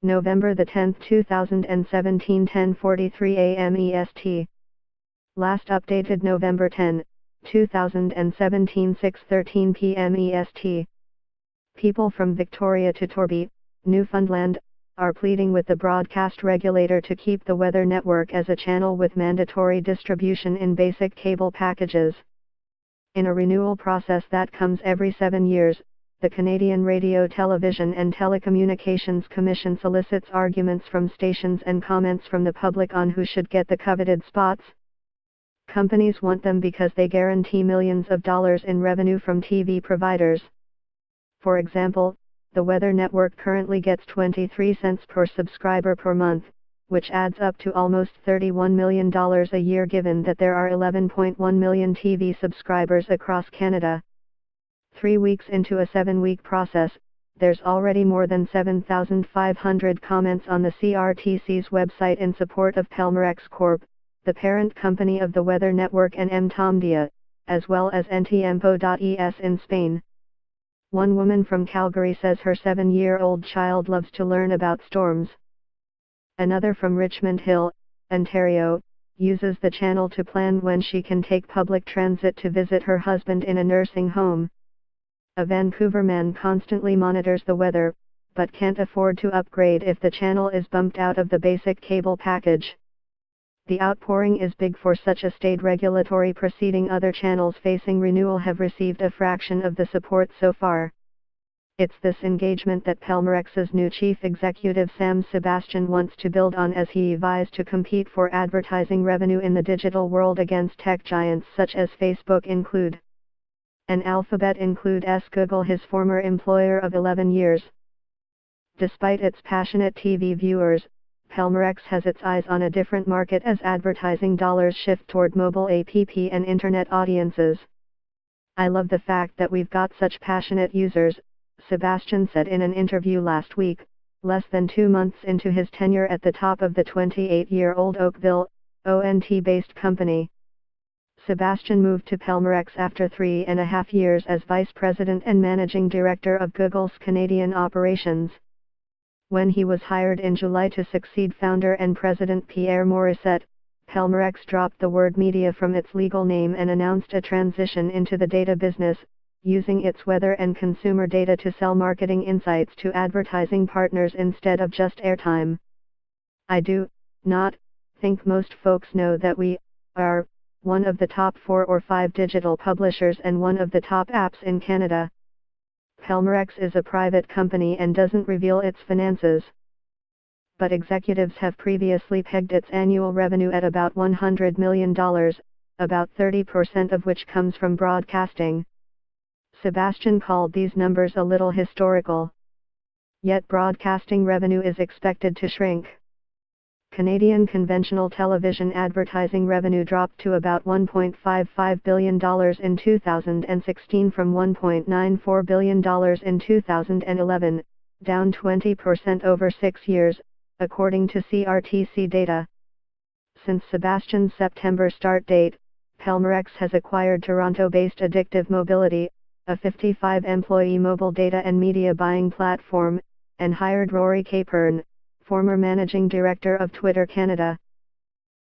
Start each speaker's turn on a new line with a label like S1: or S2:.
S1: November 10, 2017, 10:43 a.m. EST. Last updated November 10, 2017, 6:13 p.m. EST. People from Victoria to Torby, Newfoundland, are pleading with the broadcast regulator to keep the Weather Network as a channel with mandatory distribution in basic cable packages. In a renewal process that comes every 7 years, the Canadian Radio, Television and Telecommunications Commission solicits arguments from stations and comments from the public on who should get the coveted spots. Companies want them because they guarantee millions of dollars in revenue from TV providers. For example, the Weather Network currently gets 23 cents per subscriber per month, which adds up to almost $31 million a year given that there are 11.1 million TV subscribers across Canada. 3 weeks into a 7-week process, there's already more than 7,500 comments on the CRTC's website in support of Pelmorex Corp., the parent company of the Weather Network and Mtomdia, as well as Ntiempo.es in Spain. One woman from Calgary says her 7-year-old child loves to learn about storms. Another from Richmond Hill, Ontario, uses the channel to plan when she can take public transit to visit her husband in a nursing home. A Vancouver man constantly monitors the weather, but can't afford to upgrade if the channel is bumped out of the basic cable package. The outpouring is big for such a staid regulatory proceeding. Other channels facing renewal have received a fraction of the support so far. It's this engagement that Pelmorex's new chief executive Sam Sebastian wants to build on as he vies to compete for advertising revenue in the digital world against tech giants such as Facebook include. And Alphabet include Google, his former employer of 11 years. Despite its passionate TV viewers, Pelmorex has its eyes on a different market as advertising dollars shift toward mobile app and internet audiences. I love the fact that we've got such passionate users, Sebastian said in an interview last week, less than 2 months into his tenure at the top of the 28-year-old Oakville, ONT-based company. Sebastian moved to Pelmorex after 3.5 years as vice president and managing director of Google's Canadian operations. When he was hired in July to succeed founder and president Pierre Morissette, Pelmorex dropped the word media from its legal name and announced a transition into the data business, using its weather and consumer data to sell marketing insights to advertising partners instead of just airtime. I do not think most folks know that we are one of the top 4 or 5 digital publishers and one of the top apps in Canada. Pelmorex is a private company and doesn't reveal its finances. But executives have previously pegged its annual revenue at about $100 million, about 30% of which comes from broadcasting. Sebastian called these numbers a little historical. Yet broadcasting revenue is expected to shrink. Canadian conventional television advertising revenue dropped to about $1.55 billion in 2016 from $1.94 billion in 2011, down 20% over 6 years, according to CRTC data. Since Sebastian's September start date, Pelmorex has acquired Toronto-based Addictive Mobility, a 55-employee mobile data and media buying platform, and hired Rory Capern, former managing director of Twitter Canada.